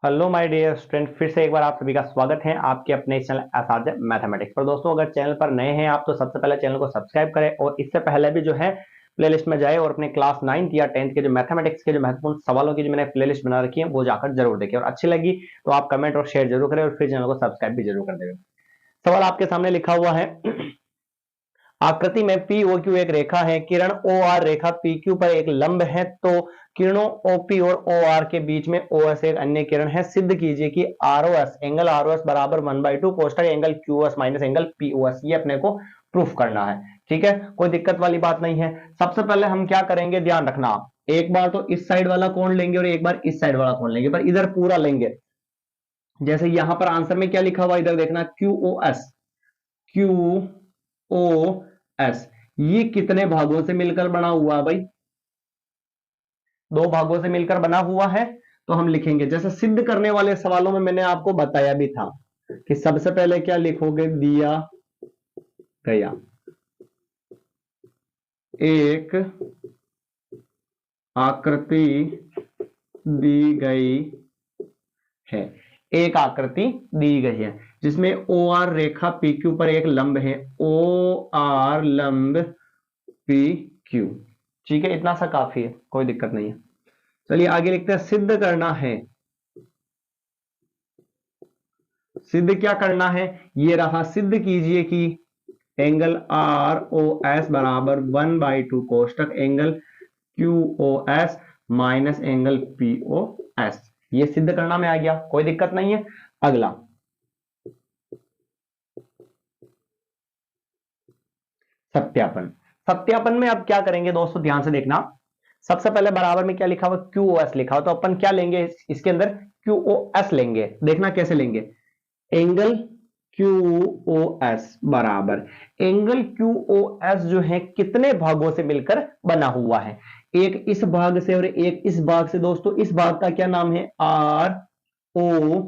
Hello my dear student, फिर से एक बार आप सभी का स्वागत है आपके अपने चैनल असाध्य मैथमेटिक्स पर। दोस्तों, अगर चैनल पर नए हैं आप तो सबसे पहले चैनल को सब्सक्राइब करें और इससे पहले भी जो है प्लेलिस्ट में जाए और अपने क्लास 9th या 10th के जो मैथमेटिक्स के जो महत्वपूर्ण सवालों की जो मैंने प्लेलिस्ट बना रखी है वो जाकर जरूर देखें, और अच्छी लगी तो आप कमेंट और शेयर जरूर करें और फिर चैनल को सब्सक्राइब भी जरूर कर दें। सवाल आपके सामने लिखा हुआ है। आकृति में पी ओ क्यू एक रेखा है, किरण ओ आर रेखा पी क्यू पर एक लंब है, तो किरणों ओपी और ओ आर के बीच में ओ एस एक अन्य किरण है। सिद्ध कीजिए कि R O S angle R O S बराबर 1/2 कोष्टक angle Q S minus angle P O S. ये अपने को प्रूफ करना है। ठीक है, कोई दिक्कत वाली बात नहीं है। सबसे पहले हम क्या करेंगे, ध्यान रखना, एक बार तो इस साइड वाला कोण लेंगे और एक बार इस साइड वाला कोण लेंगे, पर इधर पूरा लेंगे। जैसे यहां पर आंसर में क्या लिखा हुआ, इधर देखना, Q O S, Q O S, ये कितने भागों से मिलकर बना हुआ है भाई? दो भागों से मिलकर बना हुआ है। तो हम लिखेंगे, जैसे सिद्ध करने वाले सवालों में मैंने आपको बताया भी था कि सबसे पहले क्या लिखोगे, दिया गया एक आकृति दी गई है, एक आकृति दी गई है जिसमें ओ आर रेखा पी क्यू पर एक लंब है, ओ आर लंब पी क्यू। ठीक है, इतना सा काफी है, कोई दिक्कत नहीं है। चलिए आगे लिखते हैं, सिद्ध करना है। सिद्ध क्या करना है, ये रहा, सिद्ध कीजिए कि एंगल आर ओ एस बराबर 1/2 कोष्टक angle Q O S minus angle P O S. ये सिद्ध करना में आ गया, कोई दिक्कत नहीं है। अगला सत्यापन। सत्यापन में अब क्या करेंगे दोस्तों, ध्यान से देखना। सबसे पहले बराबर में क्या लिखा हुआ, क्यू ओ एस लिखा हुआ, तो अपन क्या लेंगे, इसके अंदर क्यू ओ एस लेंगे। देखना कैसे लेंगे, एंगल क्यू ओ एस बराबर, एंगल क्यू ओ एस जो है कितने भागों से मिलकर बना हुआ है, एक इस भाग से और एक इस भाग से। दोस्तों इस भाग का क्या नाम है, आर ओ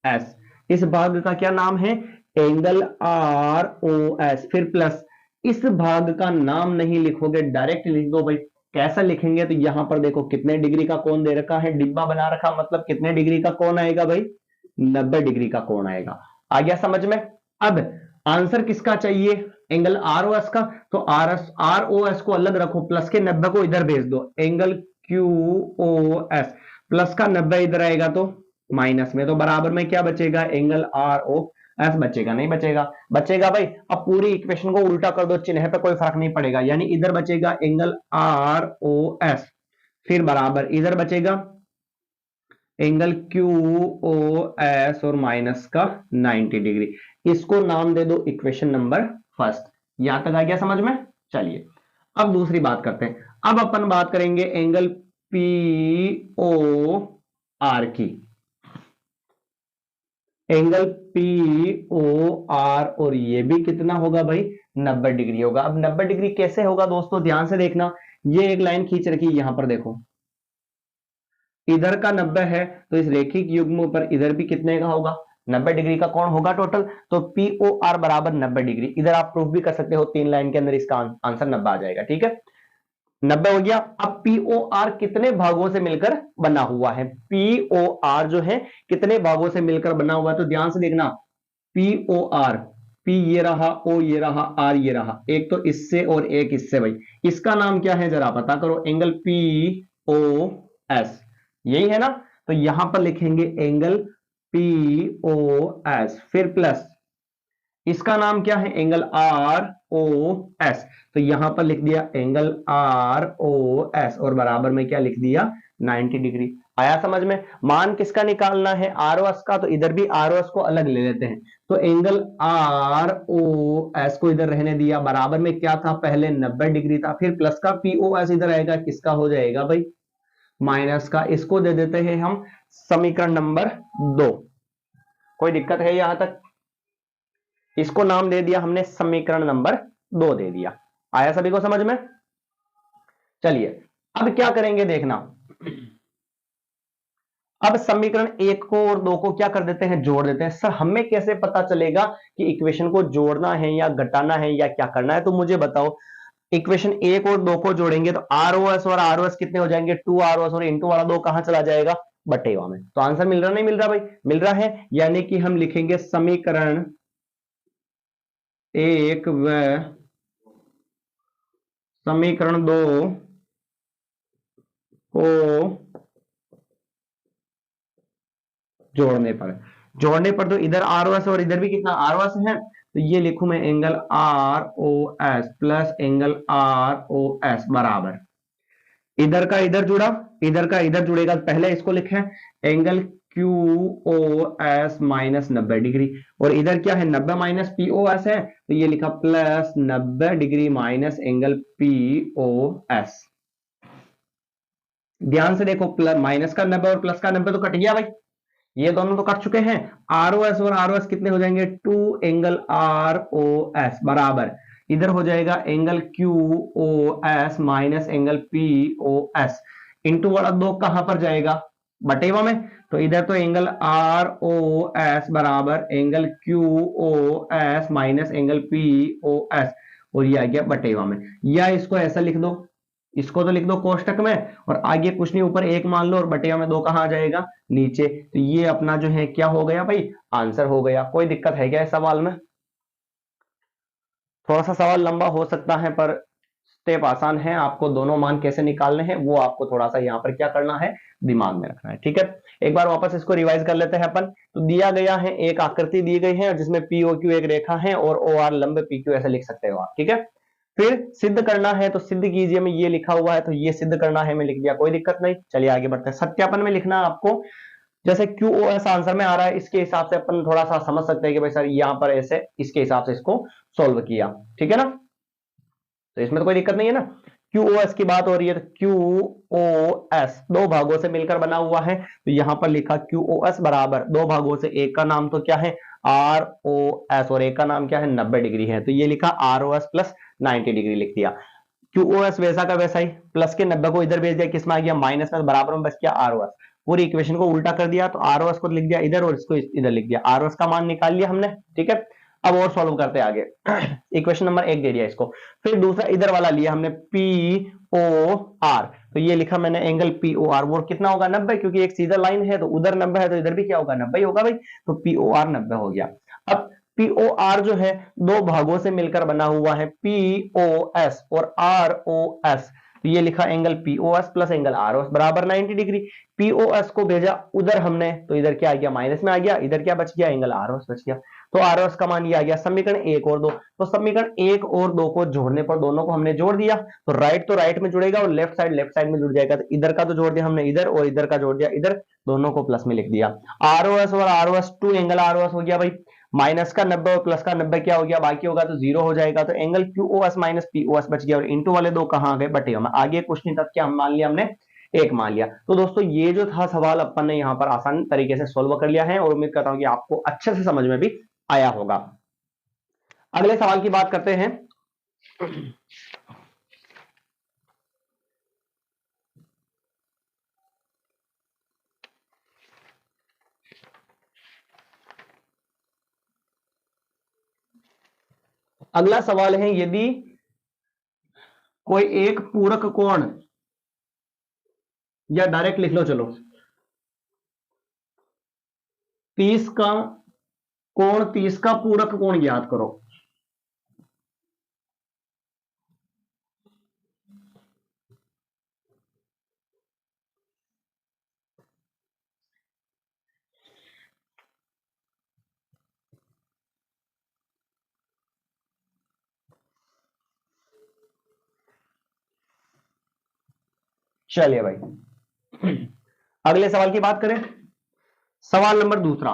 एस। इस भाग का क्या नाम है, एंगल आर ओ एस। फिर प्लस, इस भाग का नाम नहीं लिखोगे, डायरेक्ट लिख दो भाई। कैसा लिखेंगे, तो यहां पर देखो कितने डिग्री का कोण दे रखा है, डिब्बा बना रखा, मतलब कितने डिग्री का कोण आएगा भाई, 90 डिग्री का कोण आएगा। आ गया समझ में। अब आंसर किसका चाहिए, एंगल आर ओ एस का, तो आर ओ एस को अलग रखो, प्लस के 90 को इधर भेज दो, angle Q O S, plus का 90 इधर आएगा तो माइनस में, तो बराबर में क्या बचेगा, एंगल आर ओ एस बचेगा, नहीं बचेगा, बचेगा भाई। अब पूरी इक्वेशन को उल्टा कर दो, चिन्ह पे कोई फर्क नहीं पड़ेगा, यानी इधर बचेगा एंगल आर ओ एस, फिर बराबर इधर बचेगा एंगल क्यू ओ एस और माइनस का 90 डिग्री। इसको नाम दे दो इक्वेशन नंबर फर्स्ट। यहां तक आ गया समझ में। चलिए अब दूसरी बात करते हैं। अब अपन बात करेंगे एंगल पी ओ आर की। एंगल पी ओ आर, और ये भी कितना होगा भाई, 90 डिग्री होगा। अब 90 डिग्री कैसे होगा दोस्तों, ध्यान से देखना, ये एक लाइन खींच रखी है, यहां पर देखो इधर का 90 है, तो इस रेखिक युग्म पर इधर भी कितने का होगा, 90 डिग्री का कोण होगा टोटल। तो पी ओ आर बराबर 90 डिग्री, इधर आप प्रूफ भी कर सकते हो, 3 लाइन के अंदर इसका आंसर 90 आ जाएगा। ठीक है, 90 हो गया। अब पी ओ आर कितने भागों से मिलकर बना हुआ है, पी ओ आर जो है कितने भागों से मिलकर बना हुआ है, तो ध्यान से देखना, पी ओ आर, पी ये रहा, ओ ये रहा, आर ये रहा, एक तो इससे और एक इससे। भाई इसका नाम क्या है जरा पता करो, एंगल पी ओ एस, यही है ना। तो यहां पर लिखेंगे एंगल पी ओ एस, फिर प्लस इसका नाम क्या है, एंगल आर ओ एस, तो यहां पर लिख दिया एंगल आर ओ एस, और बराबर में क्या लिख दिया, 90 डिग्री। आया समझ में। मान किसका निकालना है, आर ओ एस का, तो इधर भी आर ओ एस को अलग ले लेते हैं, तो एंगल आर ओ एस को इधर रहने दिया, बराबर में क्या था, पहले 90 डिग्री था, फिर प्लस का पी ओ एस इधर आएगा, किसका हो जाएगा भाई, माइनस का। इसको दे देते हैं हम समीकरण नंबर 2। कोई दिक्कत है यहां तक, इसको नाम दे दिया हमने समीकरण नंबर 2 दे दिया। आया सभी को समझ में। चलिए अब क्या करेंगे देखना, अब समीकरण 1 को और 2 को क्या कर देते हैं, जोड़ देते हैं। सर हमें कैसे पता चलेगा कि इक्वेशन को जोड़ना है या घटाना है या क्या करना है, तो मुझे बताओ। इक्वेशन 1 और 2 को जोड़ेंगे तो आर ओ एस और आर ओ एस कितने हो जाएंगे, 2 आर ओ एस, और इंटू वाला 2 कहां चला जाएगा, बटेवा में। तो आंसर मिल रहा नहीं मिल रहा भाई? मिल रहा है। यानी कि हम लिखेंगे समीकरण 1 व समीकरण 2 को जोड़ने पर तो इधर आर ओ एस और इधर भी कितना आर ओ एस है, तो ये लिखूं मैं angle R O S plus angle R O S बराबर इधर का इधर जुड़ा, इधर का इधर जुड़ेगा। पहले इसको लिखे angle Q O S minus 90 degree, और इधर क्या है 90 माइनस पी ओ एस है, तो ये लिखा plus 90 degree minus angle P O S. ध्यान से देखो, प्लस माइनस का 90 और प्लस का 90 तो कट गया भाई, ये दोनों तो कट चुके हैं। आर ओ एस और आर ओ एस कितने हो जाएंगे 2 एंगल आर ओ एस बराबर इधर हो जाएगा angle Q O S minus angle P O S into वाला 2 कहां पर जाएगा बटेवा में, तो इधर तो एंगल आर ओ एस बराबर angle Q O S minus angle P O S, और ये आ गया बटेवा में। या इसको ऐसा लिख दो, इसको तो लिख दो कोष्टक में, और आगे कुछ नहीं ऊपर 1 मान लो, और बटेवा में 2 कहां आ जाएगा नीचे। तो ये अपना जो है क्या हो गया भाई, आंसर हो गया। कोई दिक्कत है क्या इस सवाल में? थोड़ा सा सवाल लंबा हो सकता है पर स्टेप आसान है। आपको दोनों मान कैसे निकालने हैं वो आपको थोड़ा सा यहाँ पर क्या करना है, दिमाग में रखना है। ठीक है, एक बार वापस इसको रिवाइज कर लेते हैं अपन। तो दिया गया है, एक आकृति दी गई है जिसमें पी ओ क्यू एक रेखा है और ओ आर लंब पी क्यू ऐसे लिख सकते हो आप। ठीक है, फिर सिद्ध करना है, तो सिद्ध कीजिए में ये लिखा हुआ है, तो ये सिद्ध करना है मैं लिख दिया, कोई दिक्कत नहीं। चलिए आगे बढ़ते हैं। सत्यापन में लिखना आपको, जैसे क्यू ओ एस आंसर में आ रहा है इसके हिसाब से अपन थोड़ा सा समझ सकते हैं कि भाई सर यहां पर ऐसे इसके हिसाब से इसको सोल्व किया। ठीक है ना, तो इसमें तो कोई दिक्कत नहीं है ना। क्यू ओ एस की बात हो रही है, तो क्यू ओ एस 2 भागों से मिलकर बना हुआ है, तो यहां पर लिखा क्यू ओ एस बराबर 2 भागों से, एक का नाम तो क्या है आर ओ एस और एक का नाम क्या है 90 डिग्री है, तो ये लिखा R O S plus 90 degree लिख दिया। क्यू ओ एस वैसा का वैसा ही, प्लस के 90 को इधर भेज दिया, किसमें आ गया माइनस में, बराबर में बच गया आर ओ एस। पूरी इक्वेशन को उल्टा कर दिया, तो आर ओ एस को लिख दिया इधर और इसको इधर लिख दिया, आर ओ एस का मान निकाल लिया हमने। ठीक है, अब और सॉल्व करते आगे। इक्वेशन नंबर 1 दे दिया इसको, फिर दूसरा इधर वाला लिया हमने पी ओ आर, तो ये लिखा मैंने एंगल पी ओ आर, वो कितना होगा 90, क्योंकि एक सीधा लाइन है तो उधर 90 है तो इधर भी क्या होगा 90 होगा भाई, तो पी ओ आर 90 हो गया। अब पी ओ आर जो है 2 भागों से मिलकर बना हुआ है, पी ओ एस और आर ओ एस, तो ये लिखा angle P O S plus angle R O S बराबर 90 डिग्री। पी ओ एस को भेजा उधर हमने, तो इधर क्या आ गया माइनस में आ गया, इधर क्या बच गया एंगल आर ओ एस बच गया, तो आर ओ एस का मान ये आ गया। समीकरण 1 और 2, तो समीकरण 1 और 2 को जोड़ने पर दोनों को हमने जोड़ दिया, तो राइट में जुड़ेगा और लेफ्ट साइड में जुड़ जाएगा, तो इधर का तो जोड़ दिया हमने इधर और इधर का जोड़ दिया इधर, दोनों को प्लस में लिख दिया। आर ओ एस और R O S 2 angle R O S हो गया भाई, माइनस का 90 और प्लस का 90 क्या हो गया बाकी होगा तो 0 हो जाएगा, तो angle Q O S minus P O S बच गया, और इंटू वाले 2 कहां आ गए बटेवा में। आगे कुछ नहीं था, क्या मान लिया हमने 1 मान लिया। तो दोस्तों ये जो था सवाल अपन ने यहाँ पर आसान तरीके से सोल्व कर लिया है, और उम्मीद करता हूं कि आपको अच्छे से समझ में भी आया होगा। अगले सवाल की बात करते हैं। अगला सवाल है, यदि कोई एक पूरक कोण, या डायरेक्ट लिख लो चलो, 30 का कोण 30 का पूरक कोण ज्ञात करो। चलिए भाई अगले सवाल की बात करें। सवाल नंबर दूसरा,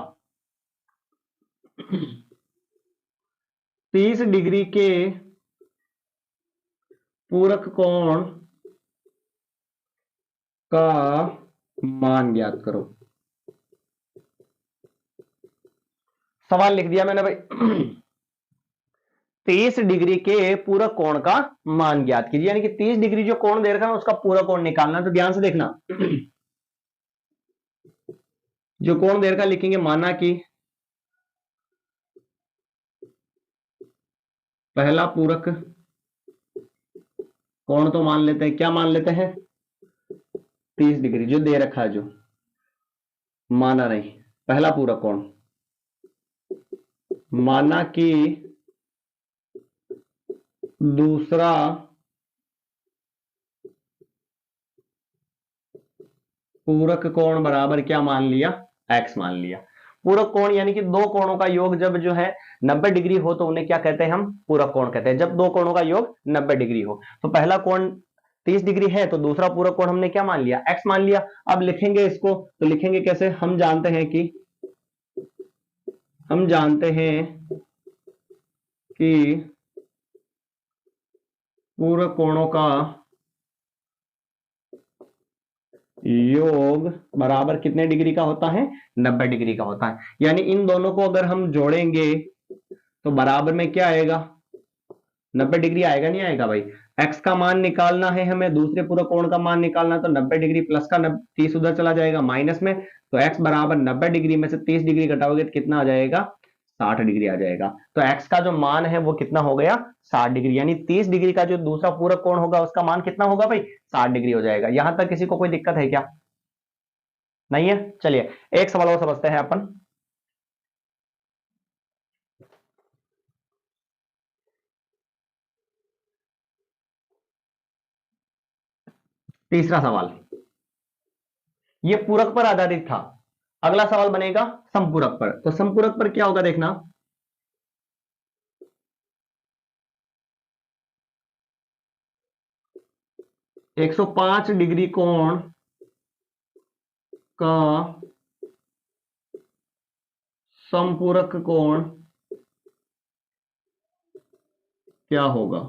30 डिग्री के पूरक कोण का मान ज्ञात करो। सवाल लिख दिया मैंने भाई, 30 डिग्री के पूरक कोण का मान ज्ञात कीजिए, यानी कि 30 डिग्री जो कोण दे रखा है उसका पूरा कोण निकालना। तो ध्यान से देखना, जो कोण दे रखा लिखेंगे, माना कि पहला पूरक कोण तो मान लेते हैं, क्या मान लेते हैं 30 डिग्री जो दे रखा है जो, माना नहीं, पहला पूरक कोण, माना कि दूसरा पूरक कोण बराबर क्या मान लिया, x मान लिया। पूरक कोण यानी कि दो कोणों का योग जब जो है 90 डिग्री हो तो उन्हें क्या कहते हैं, हम पूरक कोण कहते हैं। जब दो कोणों का योग 90 डिग्री हो, तो पहला कोण 30 डिग्री है तो दूसरा पूरक कोण हमने क्या मान लिया, x मान लिया। अब लिखेंगे इसको, तो लिखेंगे कैसे, हम जानते हैं कि पूरक कोणों का योग बराबर कितने डिग्री का होता है, 90 डिग्री का होता है। यानी इन दोनों को अगर हम जोड़ेंगे तो बराबर में क्या आएगा, 90 डिग्री आएगा, नहीं आएगा भाई। x का मान निकालना है हमें, दूसरे पूरक कोण का मान निकालना, तो 90 डिग्री प्लस का 30 उधर चला जाएगा माइनस में, तो x बराबर 90 डिग्री में से 30 डिग्री घटाओगे तो कितना आ जाएगा, 60 डिग्री आ जाएगा। तो x का जो मान है वो कितना हो गया, 60 डिग्री। यानी 30 डिग्री का जो दूसरा पूरक कोण होगा उसका मान कितना होगा भाई, 60 डिग्री हो जाएगा। यहां तक किसी को कोई दिक्कत है क्या, नहीं है। चलिए एक सवाल और समझते हैं अपन। तीसरा सवाल, ये पूरक पर आधारित था। अगला सवाल बनेगा संपूरक पर। तो संपूरक पर क्या होगा देखना, 105 डिग्री कोण का संपूरक कोण क्या होगा,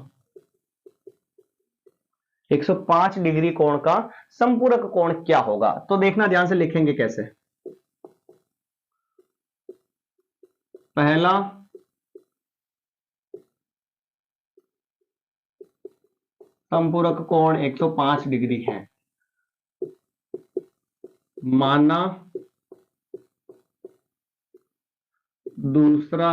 105 डिग्री कोण का संपूरक कोण क्या होगा। तो देखना ध्यान से, लिखेंगे कैसे, पहला संपूरक कोण 105 डिग्री है, माना दूसरा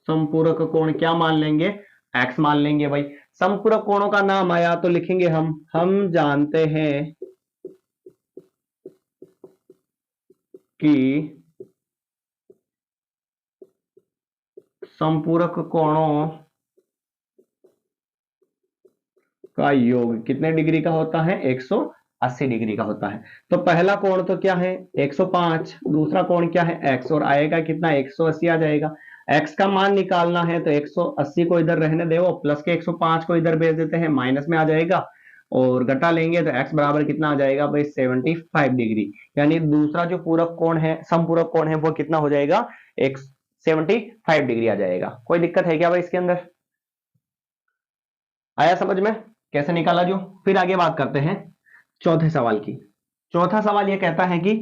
संपूरक कोण क्या मान लेंगे, x मान लेंगे भाई। संपूरक कोणों का नाम आया तो लिखेंगे हम जानते हैं कि संपूरक कोणों का योग कितने डिग्री का होता है, 180 डिग्री का होता है। तो पहला कोण तो क्या है 105, दूसरा कोण क्या है x, और आएगा कितना 180 आ जाएगा। x का मान निकालना है तो 180 को इधर रहने दो, प्लस के 105 को इधर भेज देते हैं, माइनस में आ जाएगा, और घटा लेंगे तो x बराबर कितना आ जाएगा भाई 75 डिग्री। यानी दूसरा जो पूरक कोण है, संपूरक कोण है, वो कितना हो जाएगा, एक 75 डिग्री आ जाएगा। कोई दिक्कत है क्या भाई इसके अंदर, आया समझ में कैसे निकाला जो। फिर आगे बात करते हैं चौथे सवाल की। चौथा सवाल यह कहता है कि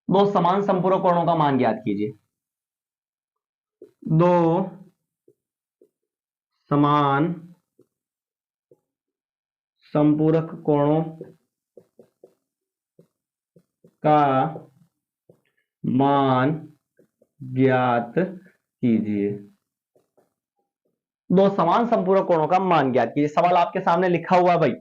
दो समान संपूरक कोणों का मान ज्ञात कीजिए। दो समान संपूरक कोणों का मान ज्ञात कीजिए। दो समान संपूरक कोणों का मान ज्ञात कीजिए। सवाल आपके सामने लिखा हुआ भाई,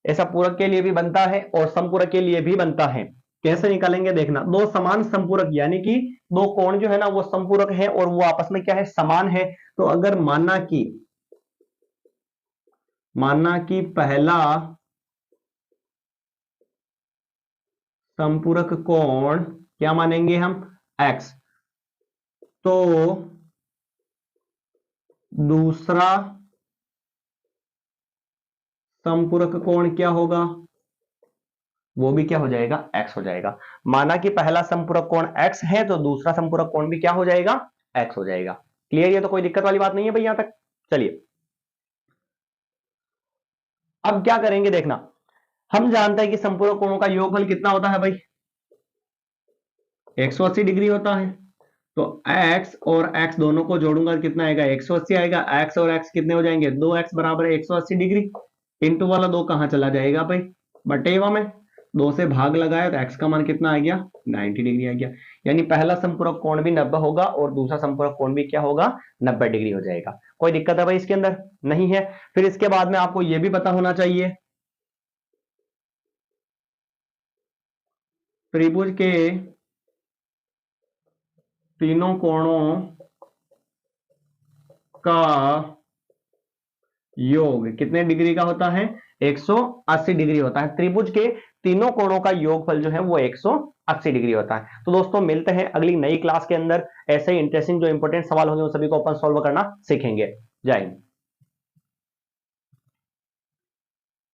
ऐसा पूरक के लिए भी बनता है और संपूरक के लिए भी बनता है। कैसे निकालेंगे देखना, दो समान संपूरक यानी कि दो कोण जो है ना वो संपूरक है और वो आपस में क्या है, समान है। तो अगर माना कि पहला संपूरक कोण क्या मानेंगे हम, x, तो दूसरा संपूरक कोण क्या होगा, वो भी क्या हो जाएगा, x हो जाएगा। माना कि पहला संपूरक कोण x है तो दूसरा संपूरक कोण भी क्या हो जाएगा, x हो जाएगा। क्लियर, ये तो कोई दिक्कत वाली बात नहीं है भाई यहां तक। चलिए अब क्या करेंगे देखना, हम जानते हैं कि संपूरक कोणों का योगफल कितना होता है भाई, 180 डिग्री होता है। तो x और x दोनों को जोड़ूंगा कितना आएगा, 180 आएगा। x और x कितने हो जाएंगे, 2x बराबर 180 डिग्री। इंटू वाला 2 कहां चला जाएगा भाई, बटेवा में। 2 से भाग लगाया तो x का मान कितना आ गया, 90 डिग्री आ गया। यानी पहला संपूरक कोण भी 90 होगा और दूसरा संपूरक कोण भी क्या होगा, 90 डिग्री हो जाएगा। कोई दिक्कत है भाई इसके अंदर, नहीं है। फिर इसके बाद में आपको यह भी पता होना चाहिए, त्रिभुज के तीनों कोणों का योग कितने डिग्री का होता है, 180 डिग्री होता है। त्रिभुज के तीनों कोणों का योगफल जो है वो 180 डिग्री होता है। तो दोस्तों मिलते हैं अगली नई क्लास के अंदर, ऐसे ही इंटरेस्टिंग जो इंपॉर्टेंट सवाल होंगे उन सभी को अपन सॉल्व करना सीखेंगे। जय हिंद।